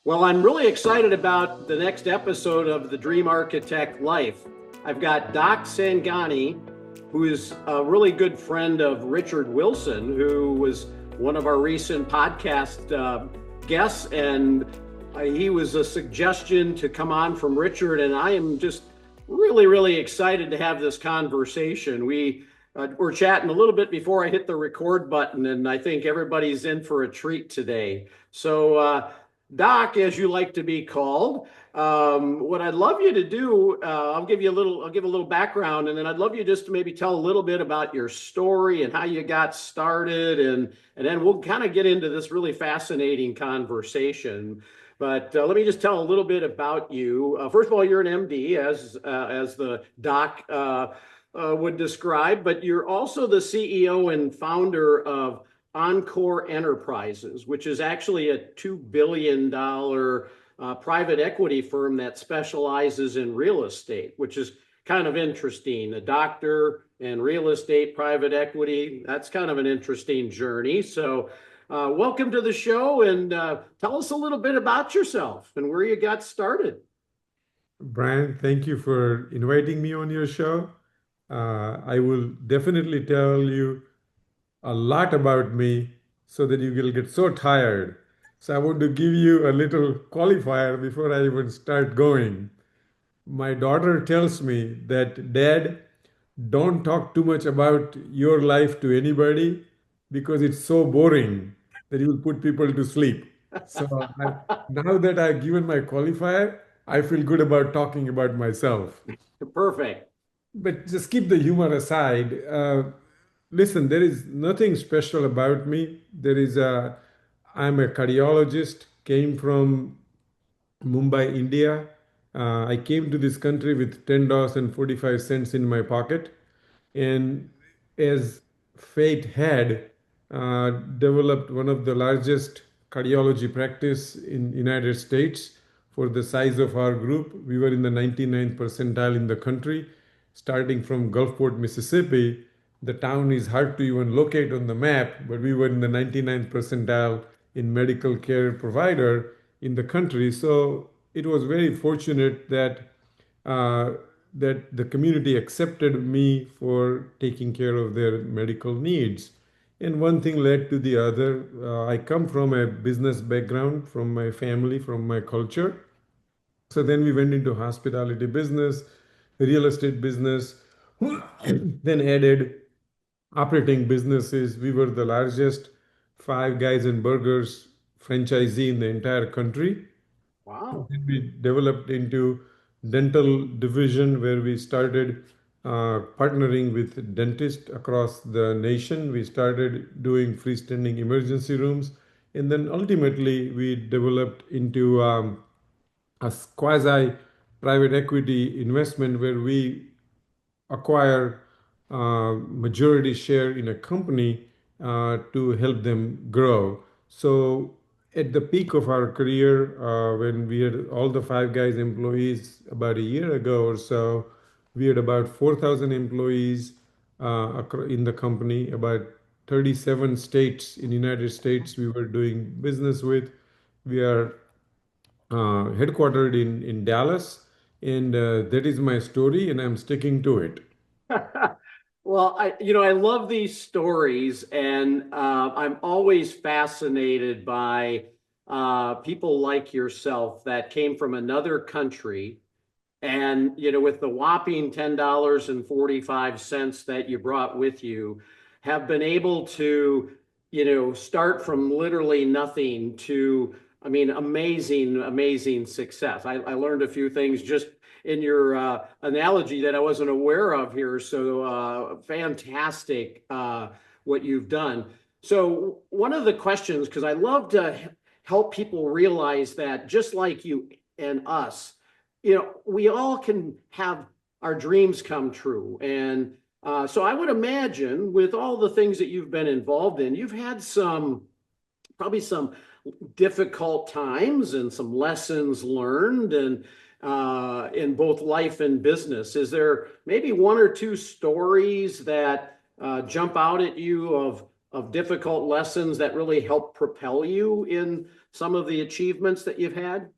Well, I'm really excited about the next episode of The Dream Architect Life. I've got Doc Sangani, who is a really good friend of Richard Wilson, who was one of our recent podcast guests. And he was a suggestion to come on from Richard. And I am just really, really excited to have this conversation. We were chatting a little bit before I hit the record button, and I think everybody's in for a treat today. So, Doc, as you like to be called, what I'd love you to do, I'll give a little background, and then I'd love you just to maybe tell a little bit about your story and how you got started, and then we'll kind of get into this really fascinating conversation. But let me just tell a little bit about you. First of all, you're an MD, as the doc would describe, but you're also the CEO and founder of Encore Enterprises, which is actually a $2 billion private equity firm that specializes in real estate, which is kind of interesting. A doctor and real estate private equity, that's kind of an interesting journey. So, welcome to the show, and tell us a little bit about yourself and where you got started. Brian, thank you for inviting me on your show. I will definitely tell you a lot about me so that you will get so tired. So I want to give you a little qualifier before I even start going. My daughter tells me that, Dad, don't talk too much about your life to anybody because it's so boring that you will put people to sleep. So now that I've given my qualifier, I feel good about talking about myself. Perfect. But just keep the humor aside. Listen, there is nothing special about me. I'm a cardiologist, came from Mumbai, India. I came to this country with $10 and 45 cents in my pocket. And as fate had, developed one of the largest cardiology practice in United States for the size of our group. We were in the 99th percentile in the country, starting from Gulfport, Mississippi. The town is hard to even locate on the map, but we were in the 99th percentile in medical care provider in the country. So it was very fortunate uh, that the community accepted me for taking care of their medical needs. And one thing led to the other. I come from a business background, from my family, from my culture. So then we went into hospitality business, real estate business, then added operating businesses. We were the largest Five Guys and Burgers franchisee in the entire country. Wow. Then we developed into dental division where we started partnering with dentists across the nation. We started doing freestanding emergency rooms, and then ultimately we developed into a quasi private equity investment where we acquire majority share in a company to help them grow. So at the peak of our career, when we had all the Five Guys employees about a year ago or so, we had about 4,000 employees in the company, about 37 states in the United States we were doing business with. We are headquartered in Dallas, and that is my story, and I'm sticking to it. Well, I love these stories, and I'm always fascinated by people like yourself that came from another country, and with the whopping $10.45 that you brought with you, have been able to, start from literally nothing to, I mean, amazing, amazing success. I learned a few things just in your analogy that I wasn't aware of here. So fantastic what you've done. So one of the questions, because I love to help people realize that just like you and us, we all can have our dreams come true. And so I would imagine with all the things that you've been involved in, you've had probably some difficult times and some lessons learned and in both life and business. Is there maybe one or two stories that jump out at you of of difficult lessons that really helped propel you in some of the achievements that you've had?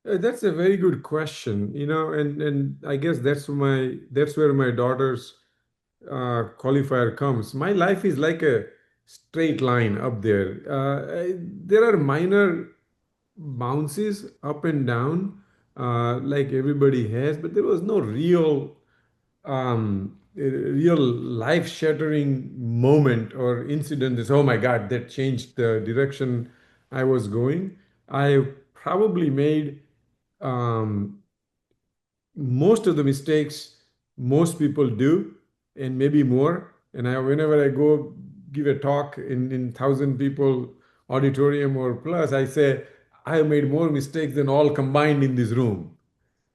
That's a very good question, and I guess that's where my daughter's qualifier comes. My life is like a straight line up there. There are minor bounces up and down, like everybody has, but there was no real life-shattering moment or incident. Is oh my God, that changed the direction I was going. I probably made um, most of the mistakes most people do, and maybe more. And whenever I go give a talk in 1,000 people auditorium or plus, I say I have made more mistakes than all combined in this room.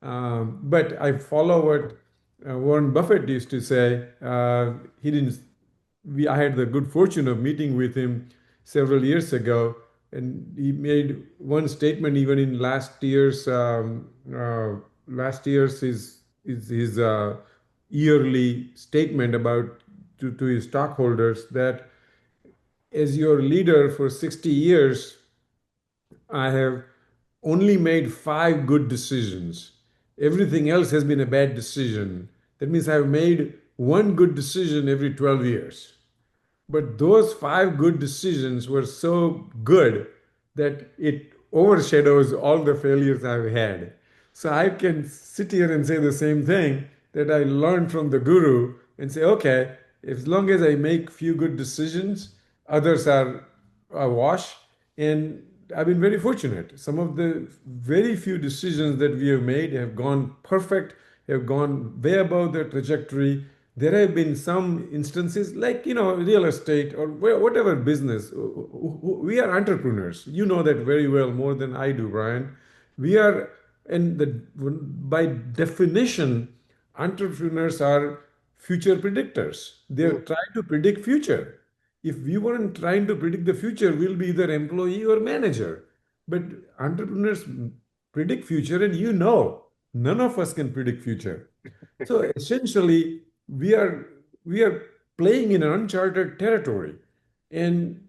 But I follow what Warren Buffett used to say. He didn't. I had the good fortune of meeting with him several years ago, and he made one statement even in last year's his yearly statement about to his stockholders that as your leader for 60 years, I have only made 5 good decisions. Everything else has been a bad decision. That means I've made one good decision every 12 years. But those 5 good decisions were so good that it overshadows all the failures I've had. So I can sit here and say the same thing that I learned from the guru and say, okay, as long as I make few good decisions, others are a wash. And I've been very fortunate. Some of the very few decisions that we have made have gone perfect, have gone way above the trajectory. There have been some instances like, real estate or whatever business. We are entrepreneurs. You know that very well, more than I do, Brian. We are, and by definition, entrepreneurs are future predictors. They're Mm. trying to predict future. If we weren't trying to predict the future, we'll be either employee or manager. But entrepreneurs predict future, and none of us can predict future. So essentially, we are playing in an uncharted territory, and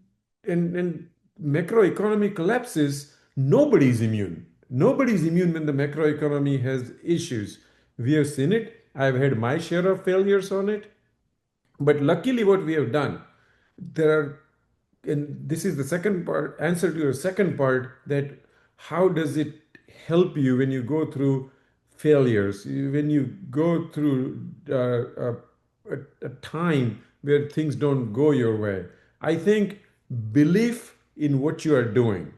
and macroeconomy collapses. Nobody's immune. Nobody's immune when the macroeconomy has issues. We have seen it. I've had my share of failures on it. But luckily, what we have done, there are, and this is the second part, answer to your second part, that how does it help you when you go through failures, when you go through a time where things don't go your way? I think belief in what you are doing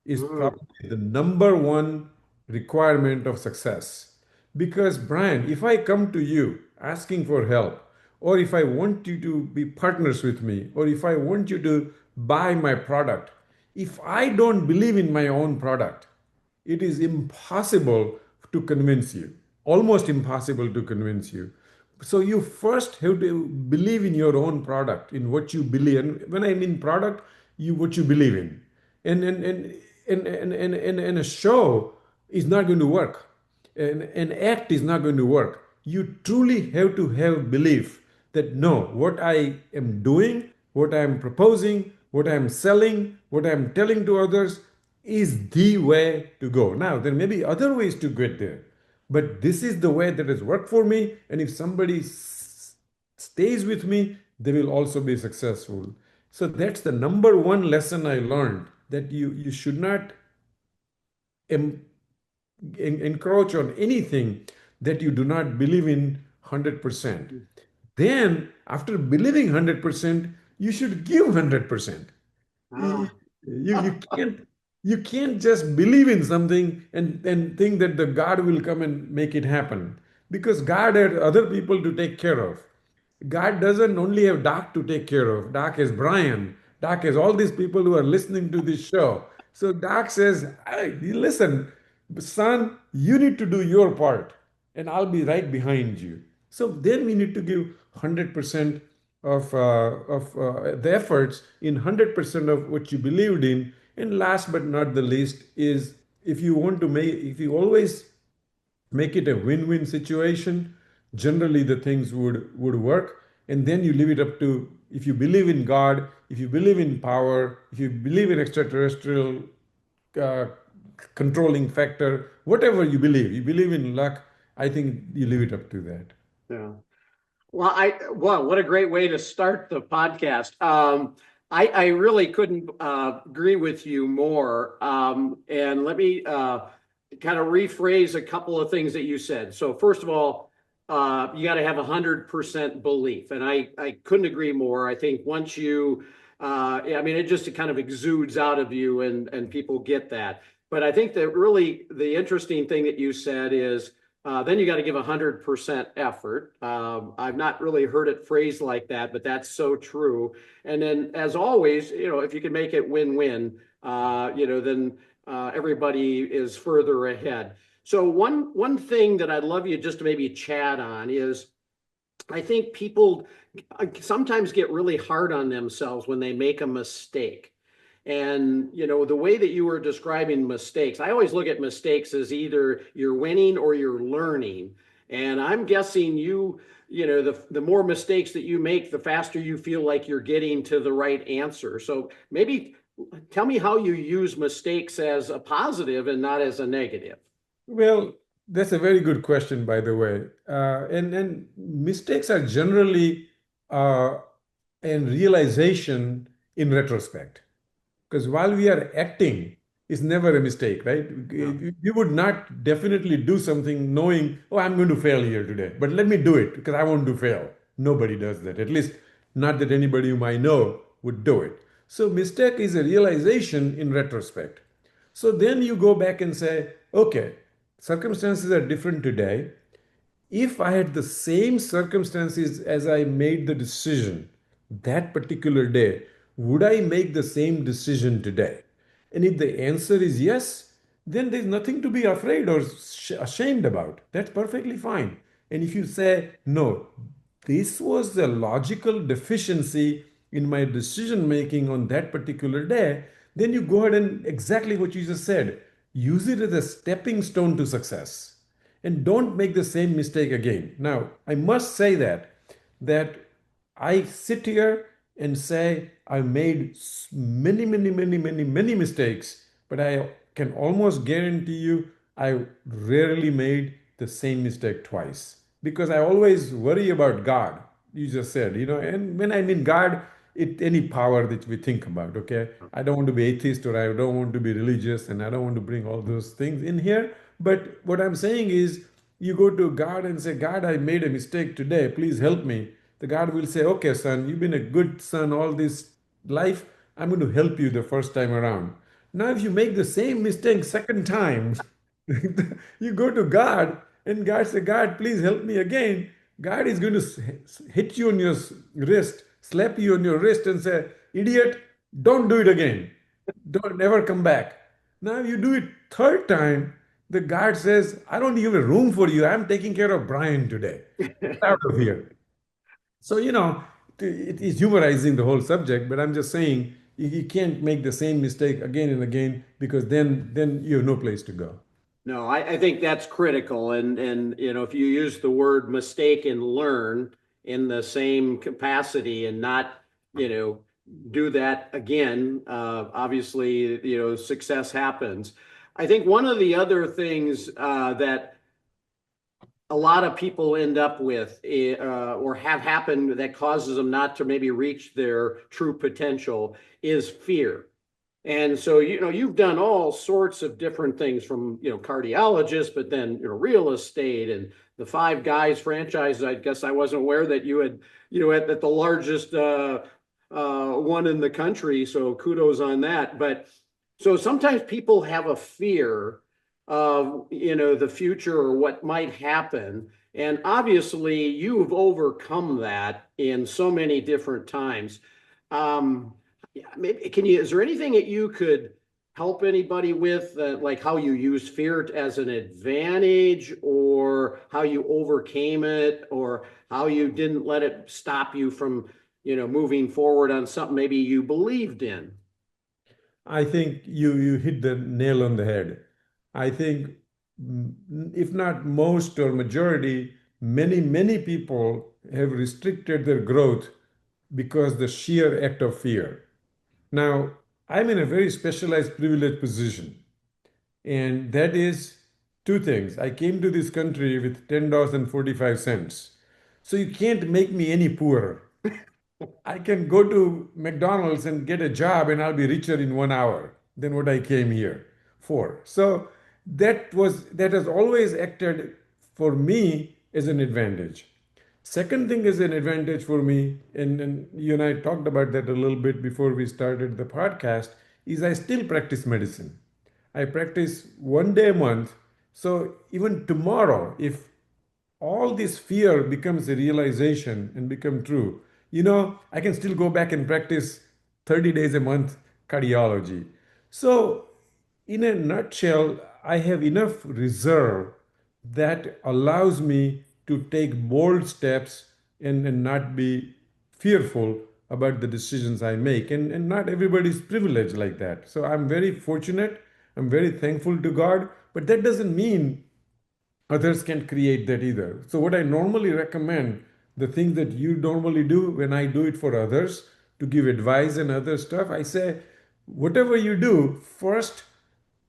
is Mm. probably the number one requirement of success. Because, Brian, if I come to you asking for help, or if I want you to be partners with me, or if I want you to buy my product, if I don't believe in my own product, it is impossible to convince you, almost impossible to convince you. So you first have to believe in your own product, in what you believe. And when I mean product, you what you believe in. And a show is not going to work. An act is not going to work. You truly have to have belief that no, what I am doing, what I am proposing, what I am selling, what I am telling to others is the way to go. Now, there may be other ways to get there, but this is the way that has worked for me. And if somebody stays with me, they will also be successful. So that's the number one lesson I learned, that you should not em- encroach on anything that you do not believe in 100%. Then, after believing 100%, you should give 100%. You, Ah. you can't just believe in something and think that the God will come and make it happen, because God had other people to take care of. God doesn't only have Doc to take care of. Doc has Brian. Doc has all these people who are listening to this show. So Doc says, hey, listen, son, you need to do your part, and I'll be right behind you. So then we need to give 100% of the efforts in 100% of what you believed in. And last but not the least is, if you always make it a win-win situation, generally the things would work, and then you leave it up to if you believe in God, if you believe in power, if you believe in extraterrestrial uh, controlling factor, whatever you believe in luck, I think you leave it up to that. Yeah. Well, what a great way to start the podcast. I really couldn't agree with you more. And let me kind of rephrase a couple of things that you said. So first of all, you got to have 100% belief, and I couldn't agree more. I think once you, I mean, it just kind of exudes out of you, and people get that. But I think that really the interesting thing that you said is then you got to give 100% effort. I've not really heard it phrased like that, but that's so true. And then, as always, if you can make it win-win, then everybody is further ahead. So one thing that I'd love you just to maybe chat on is I think people sometimes get really hard on themselves when they make a mistake. And the way that you were describing mistakes, I always look at mistakes as either you're winning or you're learning. And I'm guessing the more mistakes that you make, the faster you feel like you're getting to the right answer. So maybe tell me how you use mistakes as a positive and not as a negative. Well, that's a very good question, by the way. And mistakes are generally uh, an realization in retrospect. Because while we are acting, it's never a mistake, right? Yeah. You would not definitely do something knowing, oh, I'm going to fail here today, but let me do it because I want to fail. Nobody does that. At least not that anybody whom I know would do it. So mistake is a realization in retrospect. So then you go back and say, okay, circumstances are different today. If I had the same circumstances as I made the decision that particular day, would I make the same decision today? And if the answer is yes, then there's nothing to be afraid or ashamed about. That's perfectly fine. And if you say, no, this was the logical deficiency in my decision making on that particular day, then you go ahead and exactly what you just said, use it as a stepping stone to success and don't make the same mistake again. Now, I must say that I sit here and say I made many, many, many, many, many mistakes, but I can almost guarantee you I rarely made the same mistake twice because I always worry about God. You just said, and when I mean God, any power that we think about, okay? I don't want to be atheist or I don't want to be religious and I don't want to bring all those things in here. But what I'm saying is, you go to God and say, God, I made a mistake today. Please help me. The God will say, okay, son, you've been a good son all this life. I'm going to help you the first time around. Now, if you make the same mistake second time, you go to God and God say, God, please help me again. God is going to hit you on your wrist, slap you on your wrist and say, idiot, don't do it again. Don't never come back. Now you do it third time, the guard says, I don't give a room for you. I'm taking care of Brian today. Get out of here. So, it is humorizing the whole subject, but I'm just saying you can't make the same mistake again and again because then you have no place to go. No, I think that's critical. And if you use the word mistake and learn in the same capacity and not, you know, do that again, obviously, success happens. I think one of the other things that a lot of people end up with or have happened that causes them not to maybe reach their true potential is fear. And so, you've done all sorts of different things from, cardiologists, but then, real estate and the Five Guys franchise. I guess I wasn't aware that you had, at the largest one in the country. So kudos on that. But so sometimes people have a fear of, the future or what might happen. And obviously you've overcome that in so many different times. Yeah, maybe is there anything that you could help anybody with, like how you use fear as an advantage, or how you overcame it, or how you didn't let it stop you from, moving forward on something maybe you believed in? I think you hit the nail on the head. I think if not most or majority, many people have restricted their growth because the sheer act of fear. Now, I'm in a very specialized privileged position, and that is two things. I came to this country with $10.45. So you can't make me any poorer. I can go to McDonald's and get a job and I'll be richer in 1 hour than what I came here for. So that has always acted for me as an advantage. Second thing is an advantage for me, and you and I talked about that a little bit before we started the podcast, is I still practice medicine. I practice 1 day a month. So even tomorrow, if all this fear becomes a realization and become true, I can still go back and practice 30 days a month cardiology. So in a nutshell, I have enough reserve that allows me to take bold steps and not be fearful about the decisions I make. And not everybody's privileged like that. So I'm very fortunate. I'm very thankful to God. But that doesn't mean others can create that either. So, what I normally recommend, the things that you normally do when I do it for others to give advice and other stuff, I say, whatever you do, first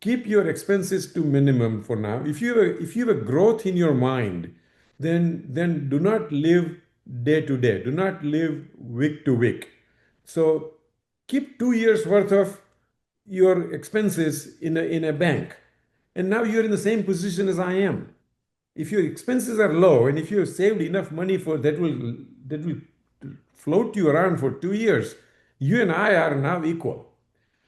keep your expenses to minimum for now. If you have a growth in your mind, then do not live day to day. Do not live week to week. So keep 2 years worth of your expenses in a bank. And now you're in the same position as I am. If your expenses are low and if you have saved enough money for that will float you around for 2 years, you and I are now equal.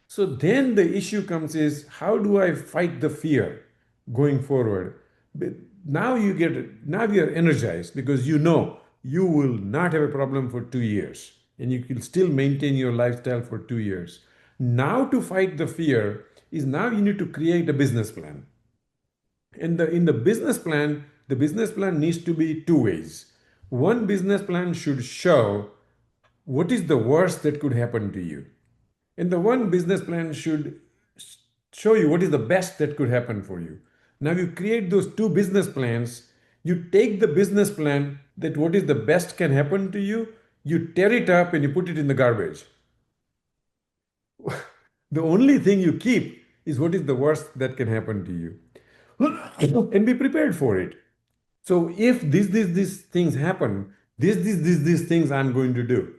So then the issue comes is how do I fight the fear going forward? But now you are energized because you know you will not have a problem for 2 years and you can still maintain your lifestyle for 2 years. Now to fight the fear is now you need to create a business plan. In the business plan needs to be two ways. One business plan should show what is the worst that could happen to you, and the one business plan should show you what is the best that could happen for you. Now you create those two business plans. You take the business plan that what is the best can happen to you, you tear it up and you put it in the garbage. The only thing you keep is what is the worst that can happen to you. And be prepared for it. So if these things happen, these things I'm going to do.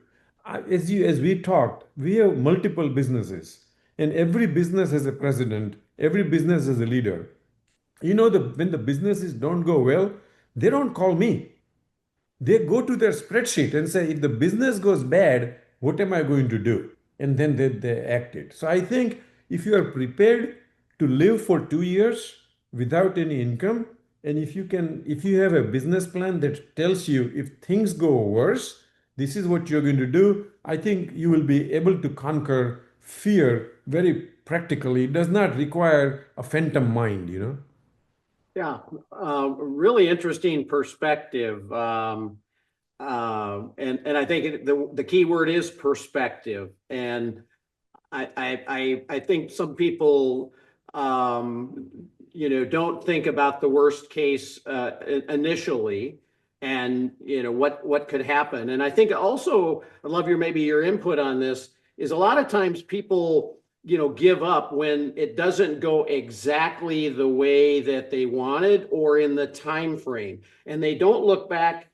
As we talked, we have multiple businesses, and every business has a president, every business has a leader. When the businesses don't go well, they don't call me. They go to their spreadsheet and say, if the business goes bad, what am I going to do? And then they act it. So I think if you are prepared to live for 2 years without any income, and if you have a business plan that tells you if things go worse, this is what you're going to do, I think you will be able to conquer fear very practically. It does not require a phantom mind. Yeah, really interesting perspective. And I think the key word is perspective. And I think some people, don't think about the worst case initially, and what could happen. And I think also, I love your input on this. Is a lot of times people give up when it doesn't go exactly the way that they wanted or in the time frame, and they don't look back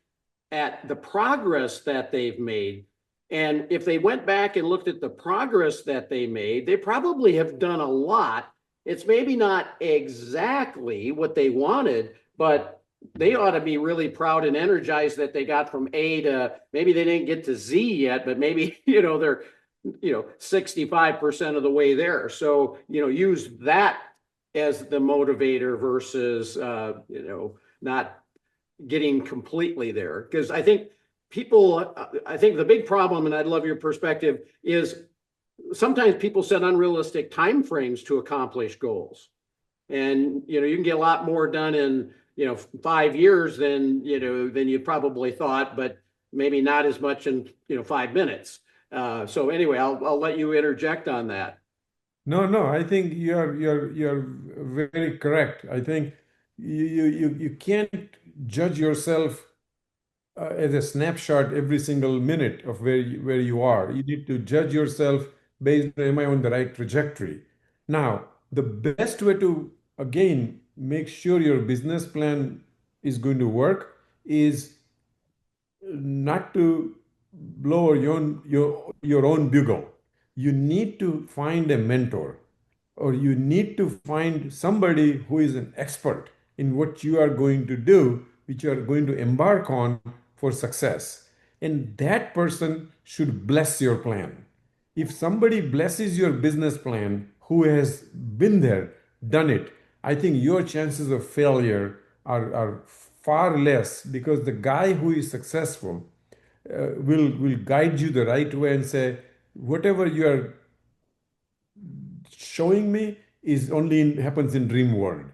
at the progress that they've made. And if they went back and looked at the progress that they made, they probably have done a lot. It's maybe not exactly what they wanted, but they ought to be really proud and energized that they got from A to, maybe they didn't get to Z yet, but maybe, they're, 65% of the way there. So, use that as the motivator versus, not getting completely there. Because I think the big problem, and I'd love your perspective, is sometimes people set unrealistic time frames to accomplish goals. And, you can get a lot more done in, 5 years than you probably thought, but maybe not as much in, 5 minutes. So anyway, I'll let you interject on that. No, no, I think you're very correct. I think you can't judge yourself as a snapshot every single minute of where you are. You need to judge yourself based on, am I on the right trajectory? Now, the best way to, again, make sure your business plan is going to work is not to blow your own bugle. You need to find a mentor, or you need to find somebody who is an expert in what you are going to do, which you are going to embark on for success. And that person should bless your plan. If somebody blesses your business plan who has been there, done it, I think your chances of failure are far less, because the guy who is successful will guide you the right way and say, whatever you are showing me is only happens in dream world.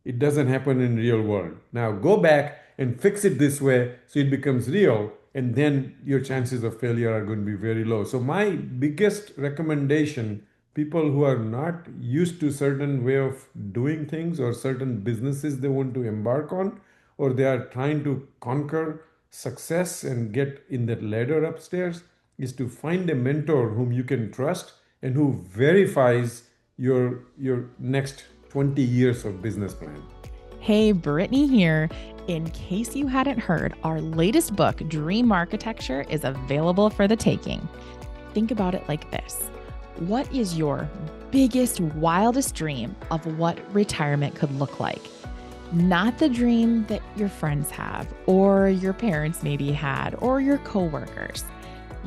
It doesn't happen in real world. Now go back and fix it this way so it becomes real, and then your chances of failure are going to be very low. So my biggest recommendation, people who are not used to certain way of doing things or certain businesses they want to embark on, or they are trying to conquer success and get in that ladder upstairs, is to find a mentor whom you can trust and who verifies your next 20 years of business plan. Hey, Brittany here. In case you hadn't heard, our latest book, Dream Architecture, is available for the taking. Think about it like this. What is your biggest, wildest dream of what retirement could look like? Not the dream that your friends have, or your parents maybe had, or your coworkers.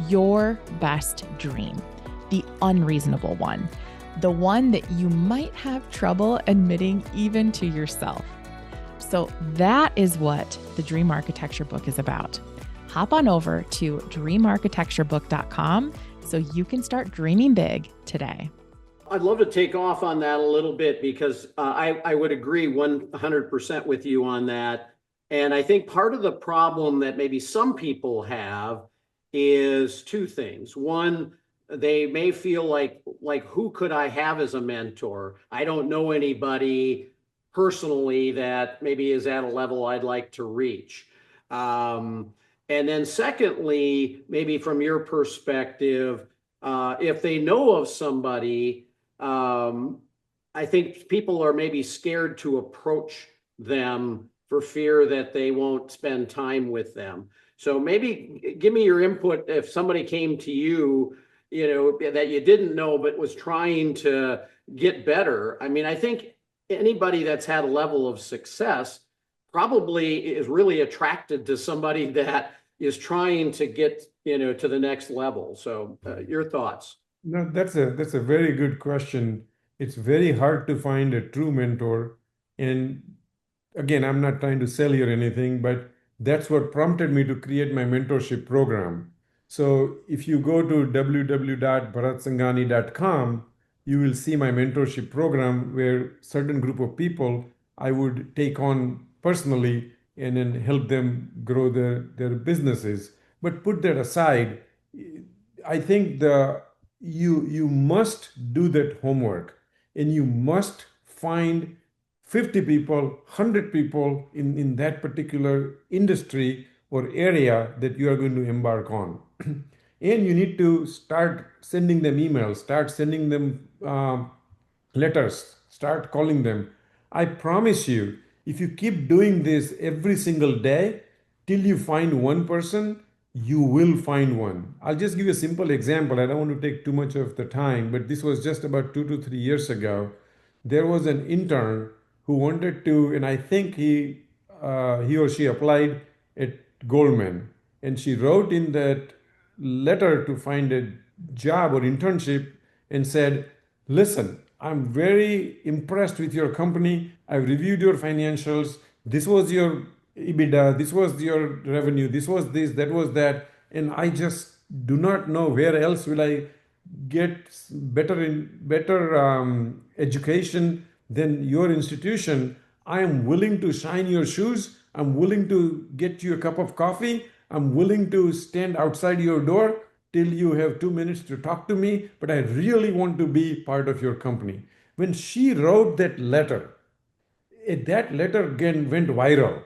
Your best dream, the unreasonable one, the one that you might have trouble admitting even to yourself. So that is what the Dream Architecture book is about. Hop on over to dreamarchitecturebook.com so you can start dreaming big today. I'd love to take off on that a little bit, because I would agree 100% with you on that. And I think part of the problem that maybe some people have is two things. One, they may feel like who could I have as a mentor? I don't know anybody personally that maybe is at a level I'd like to reach. And then secondly, maybe from your perspective, if they know of somebody, I think people are maybe scared to approach them for fear that they won't spend time with them. So maybe give me your input if somebody came to you, that you didn't know but was trying to get better. I mean, I think anybody that's had a level of success probably is really attracted to somebody that is trying to get, to the next level. So your thoughts? No, that's a very good question. It's very hard to find a true mentor. And again, I'm not trying to sell you or anything, but that's what prompted me to create my mentorship program. So if you go to www.bharatsangani.com, you will see my mentorship program, where certain group of people I would take on personally and then help them grow their businesses. But put that aside, I think you must do that homework, and you must find 50 people, 100 people in that particular industry or area that you are going to embark on. And you need to start sending them emails, start sending them letters, start calling them. I promise you, if you keep doing this every single day till you find one person, you will find one. I'll just give you a simple example. I don't want to take too much of the time, but this was just about 2 to 3 years ago. There was an intern who wanted to, and I think he or she applied at Goldman, and she wrote in that letter to find a job or internship and said, listen, I'm very impressed with your company. I've reviewed your financials. This was your EBITDA, this was your revenue, this was this, that was that, and I just do not know where else will I get better education than your institution. I am willing to shine your shoes. I'm willing to get you a cup of coffee. I'm willing to stand outside your door till you have 2 minutes to talk to me, but I really want to be part of your company. When she wrote that letter again went viral.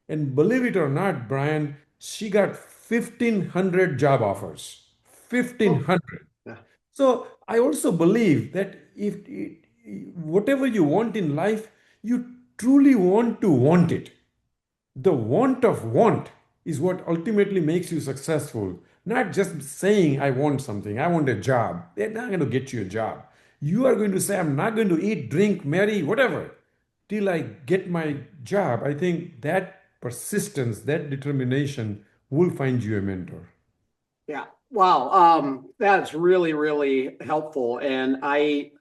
And believe it or not, Brian, she got 1,500 job offers. Oh, 1,500. yeah. So I also believe that if whatever you want in life, you truly want to want it. The want of want is what ultimately makes you successful. Not just saying, I want something, I want a job. They're not going to get you a job. You are going to say, I'm not going to eat, drink, marry, whatever, till I get my job. I think that persistence, that determination will find you a mentor. Yeah. Wow. That's really, really helpful. And I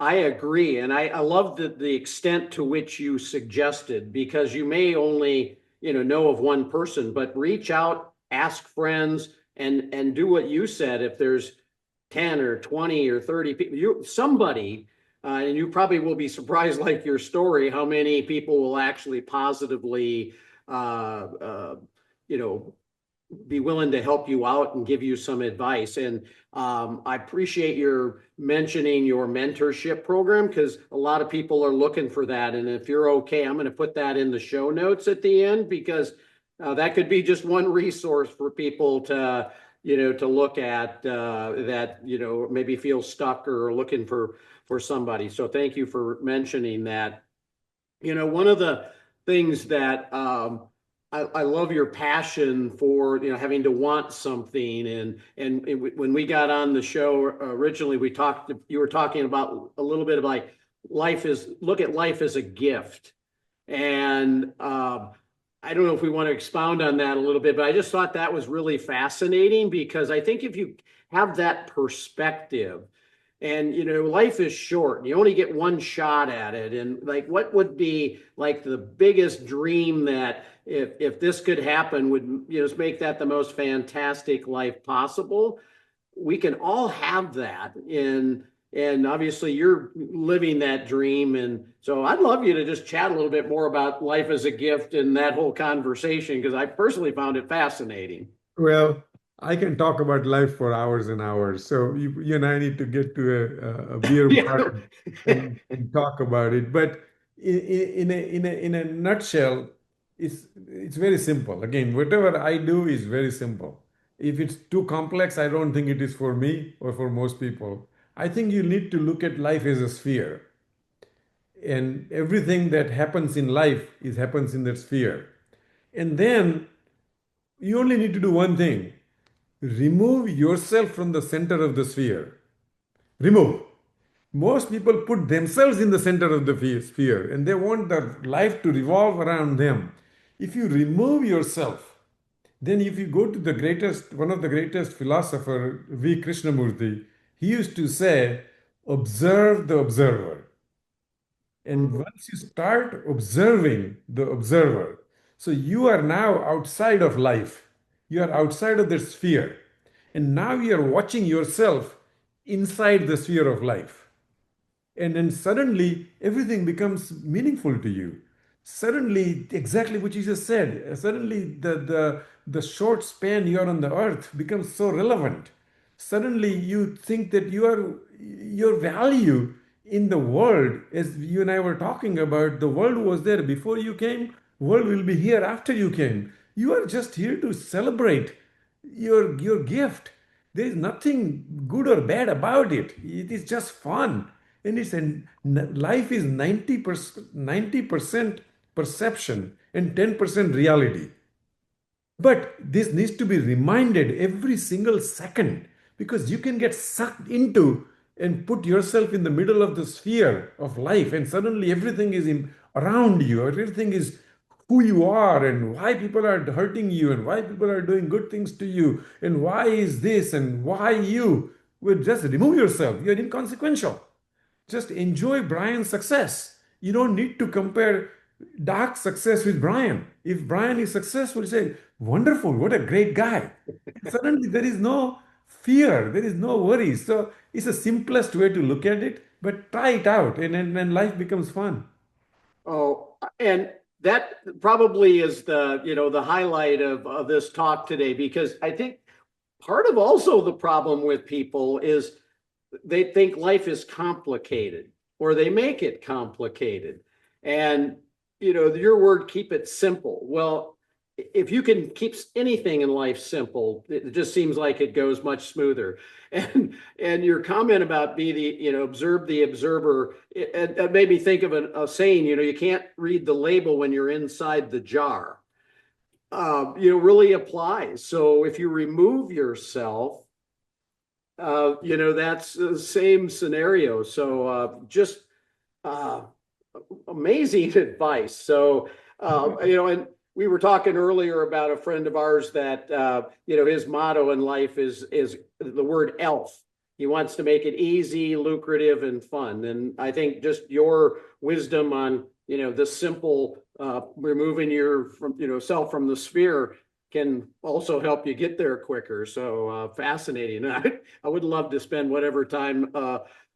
agree. And I love the extent to which you suggested, because you may only, know of one person, but reach out, ask friends, and do what you said. If there's 10 or 20 or 30 people, and you probably will be surprised, like your story, how many people will actually positively, you know, be willing to help you out and give you some advice. And I appreciate your mentioning your mentorship program, because a lot of people are looking for that. And if you're okay, I'm going to put that in the show notes at the end, because that could be just one resource for people to, to look at, that, maybe feel stuck or looking for somebody. So thank you for mentioning that. One of the things that I love your passion for, having to want something. When we got on the show originally, you were talking about a little bit of like look at life as a gift. And I don't know if we want to expound on that a little bit, but I just thought that was really fascinating, because I think if you have that perspective, and life is short, and you only get one shot at it, and like, what would be like the biggest dream that, if this could happen, would make that the most fantastic life possible? We can all have that, and obviously you're living that dream. And so I'd love you to just chat a little bit more about life as a gift and that whole conversation, because I personally found it fascinating. Well, I can talk about life for hours and hours. So you and I need to get to a beer bar Yeah. and talk about it. But in a nutshell, it's very simple. Again, whatever I do is very simple. If it's too complex, I don't think it is for me or for most people. I think you need to look at life as a sphere, and everything that happens in life is happens in that sphere. And then you only need to do one thing: remove yourself from the center of the sphere. Remove. Most people put themselves in the center of the sphere and they want their life to revolve around them. If you remove yourself, then if you go to one of the greatest philosopher, V. Krishnamurti, he used to say, observe the observer. And once you start observing the observer, so you are now outside of life. You are outside of the sphere. And now you are watching yourself inside the sphere of life. And then suddenly everything becomes meaningful to you. Suddenly, exactly what you just said, suddenly the short span you are on the earth becomes so relevant. Suddenly you think that your value in the world, as you and I were talking about, the world was there before you came, world will be here after you came. You are just here to celebrate your gift. There is nothing good or bad about it. It is just fun. And life is 90% perception and 10% reality. But this needs to be reminded every single second, because you can get sucked into and put yourself in the middle of the sphere of life, and suddenly everything is around you, everything is who you are, and why people are hurting you, and why people are doing good things to you, and why is this, and why you. Well, just remove yourself. You're inconsequential. Just enjoy Brian's success. You don't need to compare Doc's success with Brian. If Brian is successful, you say, wonderful, what a great guy. Suddenly there is no fear, there is no worry. So it's the simplest way to look at it, but try it out, and life becomes fun. Oh, and that probably is the highlight of this talk today, because I think part of also the problem with people is they think life is complicated, or they make it complicated. And your word, keep it simple. Well, if you can keep anything in life simple, it just seems like it goes much smoother. And your comment about be the, observe the observer, it made me think of a saying, you can't read the label when you're inside the jar. Really applies. So if you remove yourself, that's the same scenario. So just uh, amazing advice. So, and we were talking earlier about a friend of ours that, his motto in life is the word ELF. He wants to make it easy, lucrative, and fun. And I think just your wisdom on, the simple removing your self from the sphere can also help you get there quicker. So fascinating. I would love to spend whatever time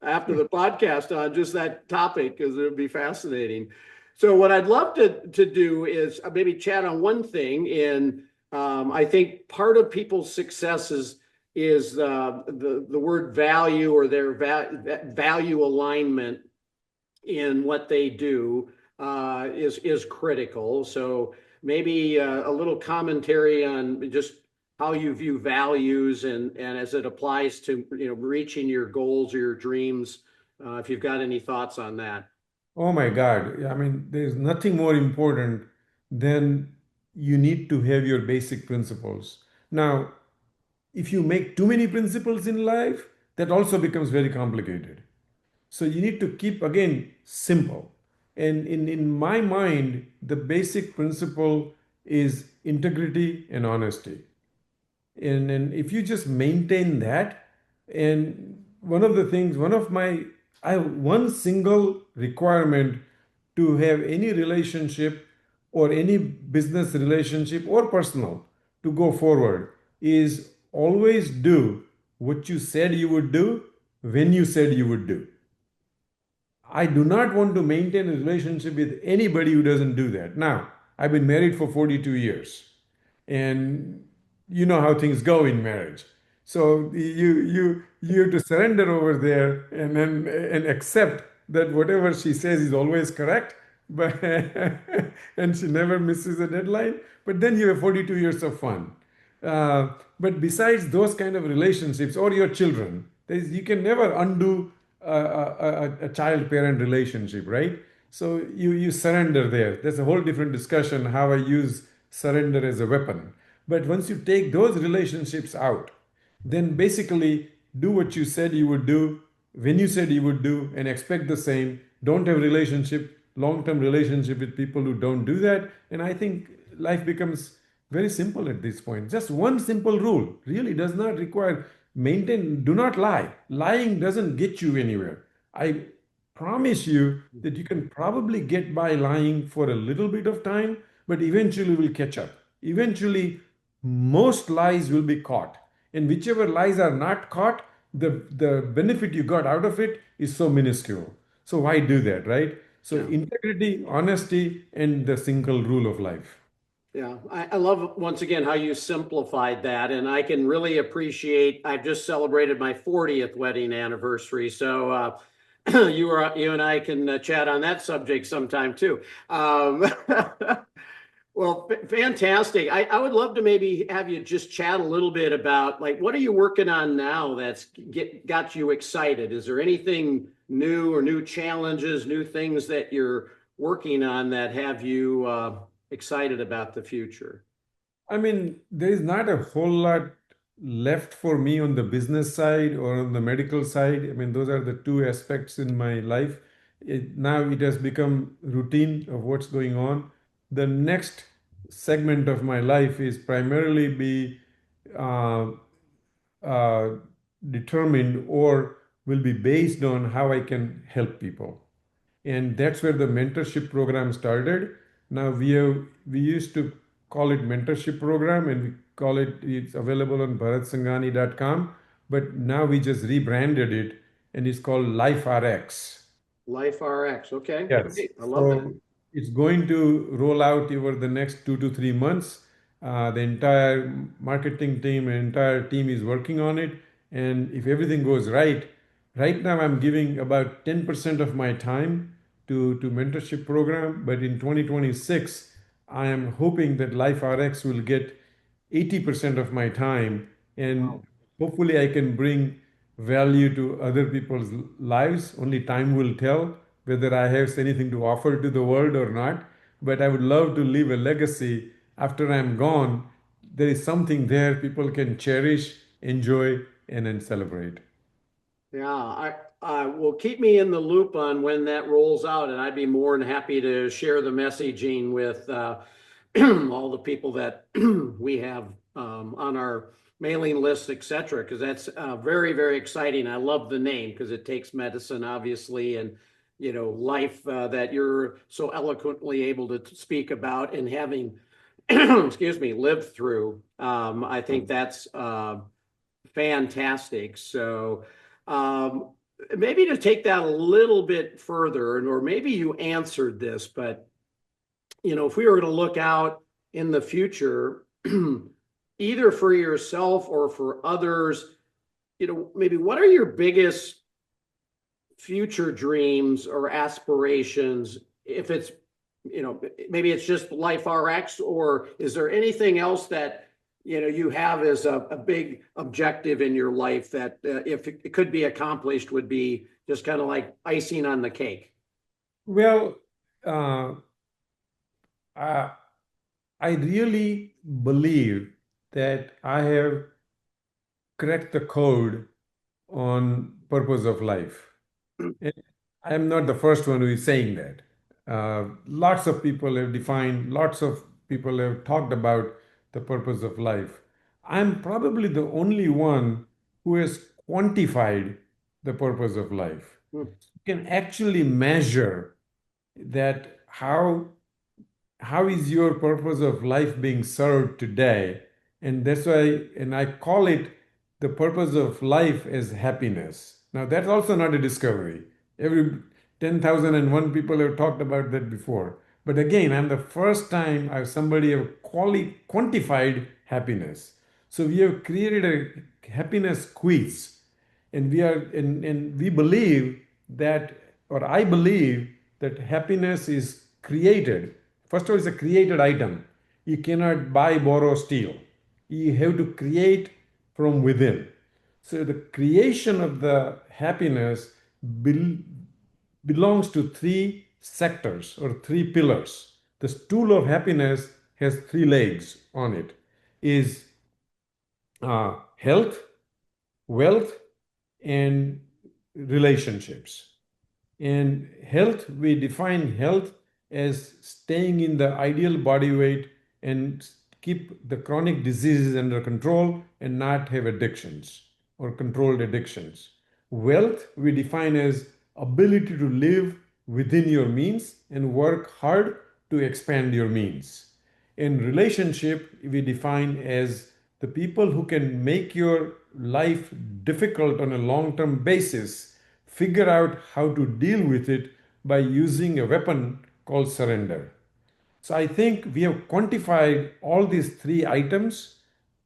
after the podcast on just that topic because it would be fascinating. So what I'd love to do is maybe chat on one thing. And I think part of people's success is the word value or their value alignment in what they do is critical. So maybe a little commentary on just how you view values and as it applies to reaching your goals or your dreams. If you've got any thoughts on that. Oh my God. I mean, there's nothing more important than you need to have your basic principles. Now, if you make too many principles in life, that also becomes very complicated. So you need to keep, again, simple. And in my mind, the basic principle is integrity and honesty. And if you just maintain that, and one of the things, I have one single requirement to have any relationship or any business relationship or personal to go forward is always do what you said you would do when you said you would do. I do not want to maintain a relationship with anybody who doesn't do that. Now, I've been married for 42 years, and you know how things go in marriage. So you have to surrender over there and accept that whatever she says is always correct, but and she never misses a deadline. But then you have 42 years of fun. But besides those kind of relationships or your children, you can never undo a child-parent relationship, right? So you surrender there. There's a whole different discussion how I use surrender as a weapon. But once you take those relationships out, then basically do what you said you would do when you said you would do and expect the same. Don't have long-term relationship with people who don't do that. And I think life becomes very simple at this point. Just one simple rule really does not require do not lie. Lying doesn't get you anywhere. I promise you that you can probably get by lying for a little bit of time, but eventually will catch up. Eventually, most lies will be caught. And whichever lies are not caught, the benefit you got out of it is so minuscule. So why do that, right? So Yeah. integrity, honesty, and the single rule of life. Yeah, I love once again how you simplified that, and I can really appreciate. I've just celebrated my 40th wedding anniversary, so you and I can chat on that subject sometime too. Well, fantastic. I would love to maybe have you just chat a little bit about like what are you working on now that's got you excited? Is there anything new or new challenges, new things that you're working on that have you excited about the future? I mean, there is not a whole lot left for me on the business side or on the medical side. I mean, those are the two aspects in my life. Now it has become routine of what's going on. The next segment of my life is primarily be uh, uh, determined or will be based on how I can help people. And that's where the mentorship program started. Now we used to call it mentorship program, and it's available on bharatsangani.com, but now we just rebranded it and it's called Life RX. Life RX. Okay, Yes. great. I love that. So it's going to roll out over the next 2 to 3 months. The entire marketing team, entire team is working on it. And if everything goes right now I'm giving about 10% of my time to mentorship program. But in 2026, I am hoping that Life RX will get 80% of my time, and Wow. hopefully I can bring value to other people's lives. Only time will tell whether I have anything to offer to the world or not. But I would love to leave a legacy after I'm gone. There is something there people can cherish, enjoy, and then celebrate. Yeah, I will keep me in the loop on when that rolls out, and I'd be more than happy to share the messaging with all the people that we have on our mailing list, et cetera, because that's very, very exciting. I love the name because it takes medicine, obviously, and life that you're so eloquently able to speak about and having, excuse me, lived through. I think that's fantastic. So um, maybe to take that a little bit further, or maybe you answered this, but if we were going to look out in the future, either for yourself or for others, maybe what are your biggest future dreams or aspirations? If it's, maybe it's just Life RX, or is there anything else that, you have as a big objective in your life that if it could be accomplished would be just kind of like icing on the cake? Well, uh, I, I really believe that I have cracked the code on purpose of life. And I am not the first one who is saying that. Lots of people have defined, lots of people have talked about the purpose of life. I'm probably the only one who has quantified the purpose of life. Hmm. You can actually measure that how is your purpose of life being served today? And that's why, and I call it the purpose of life as happiness. Now, that's also not a discovery. Every 10,001 people have talked about that before. But again, I'm the first time I've somebody have quantified happiness. So we have created a happiness quiz, and we believe that, or I believe that happiness is created. First of all, it's a created item. You cannot buy, borrow, steal. You have to create from within. So the creation of the happiness bel- belongs to three sectors or three pillars. The stool of happiness has three legs on it. Is health, wealth, and relationships. In health, we define health as staying in the ideal body weight and keep the chronic diseases under control and not have addictions or controlled addictions. Wealth, we define as ability to live within your means and work hard to expand your means. In relationship, we define as the people who can make your life difficult on a long term basis figure out how to deal with it by using a weapon called surrender. So I think we have quantified all these three items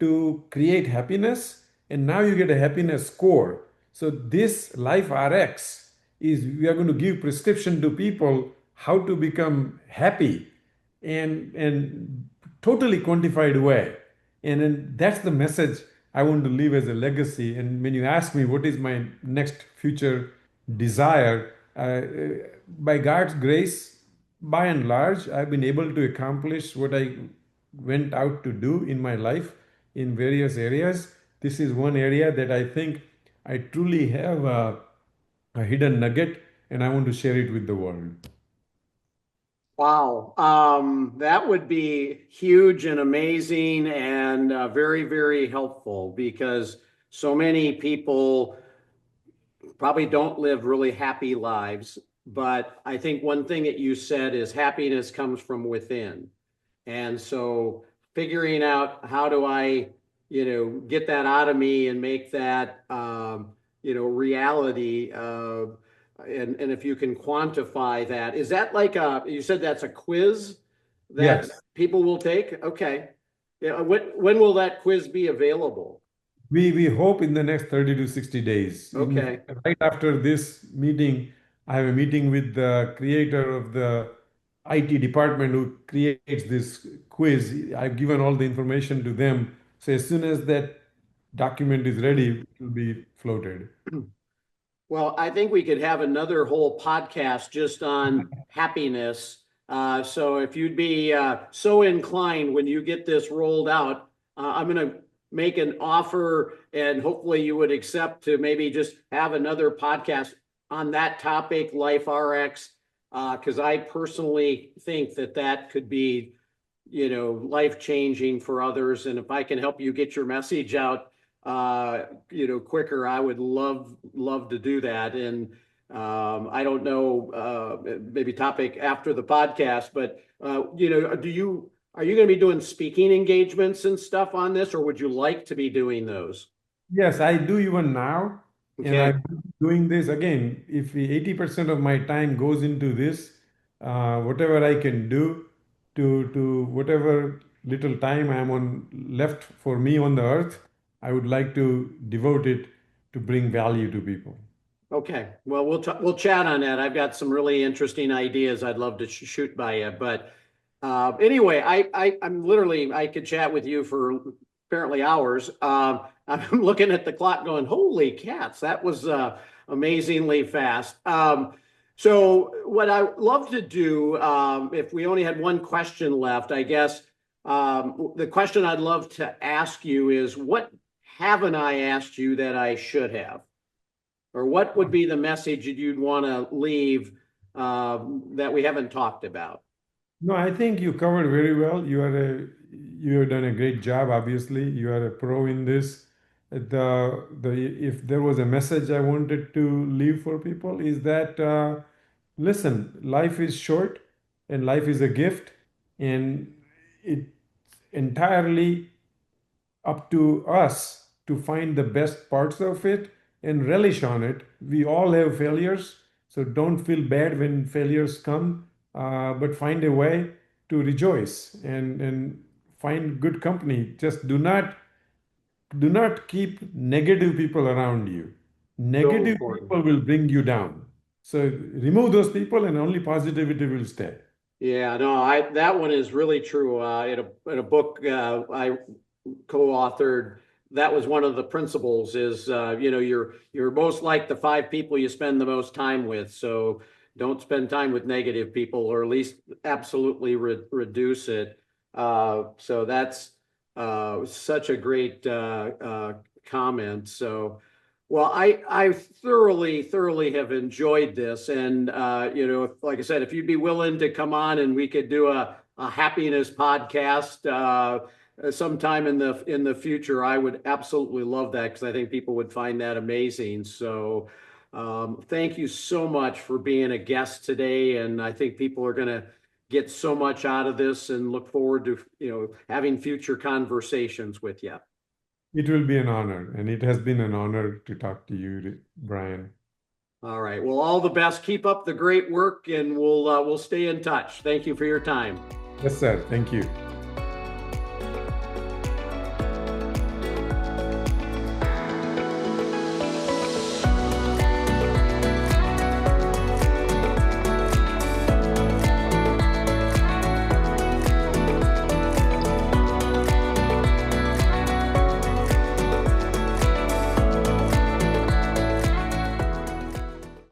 to create happiness, and now you get a happiness score. So this Life RX is we are going to give prescription to people how to become happy and totally quantified way. And then that's the message I want to leave as a legacy. And when you ask me what is my next future desire, by God's grace, by and large, I've been able to accomplish what I went out to do in my life in various areas. This is one area that I think I truly have a hidden nugget, and I want to share it with the world. Wow. That would be huge and amazing and very, very helpful because so many people probably don't live really happy lives. But I think one thing that you said is happiness comes from within. And so figuring out how do I, get that out of me and make that, reality. And if you can quantify that, is that like you said that's a quiz that Yes. people will take? Okay. Yeah. When will that quiz be available? We hope in the next 30 to 60 days. Okay. Right after this meeting, I have a meeting with the creator of the IT department who creates this quiz. I've given all the information to them. So as soon as that document is ready, it will be floated. Well, I think we could have another whole podcast just on happiness. So if you'd be so inclined when you get this rolled out, I'm going to make an offer and hopefully you would accept to maybe just have another podcast on that topic, Life RX, because I personally think that that could be, life changing for others. And if I can help you get your message out, quicker, I would love to do that. And I don't know, maybe topic after the podcast, but are you going to be doing speaking engagements and stuff on this, or would you like to be doing those? Yes, I do even now. And Okay. I'm doing this again. If 80% of my time goes into this, whatever I can do to whatever little time I'm on left for me on the earth, I would like to devote it to bring value to people. Okay. Well, we'll chat on that. I've got some really interesting ideas I'd love to shoot by you. But anyway, I'm literally I could chat with you for apparently hours. I'm looking at the clock, going, "Holy cats, that was amazingly fast." So what I love to do, if we only had one question left, I guess the question I'd love to ask you is, what haven't I asked you that I should have? Or what would be the message that you'd want to leave that we haven't talked about? No, I think you covered very well. You have done a great job. Obviously, you are a pro in this. The if there was a message I wanted to leave for people is that listen, life is short, and life is a gift, and it's entirely up to us to find the best parts of it and relish on it. We all have failures, so don't feel bad when failures come, but find a way to rejoice and find good company. Just do not keep negative people around you. So Negative important. people will bring you down. So remove those people, and only positivity will stay. Yeah, no, I that one is really true. In a book I co-authored, that was one of the principles is you're most like the five people you spend the most time with. So don't spend time with negative people, or at least absolutely reduce it. So that's such a great comment. So well, I thoroughly have enjoyed this, and like I said, if you'd be willing to come on and we could do a happiness podcast sometime in the future, I would absolutely love that because I think people would find that amazing. So, thank you so much for being a guest today, and I think people are going to get so much out of this and look forward to having future conversations with you. It will be an honor, and it has been an honor to talk to you, Brian. All right. Well, all the best. Keep up the great work, and we'll stay in touch. Thank you for your time. Yes, sir. Thank you.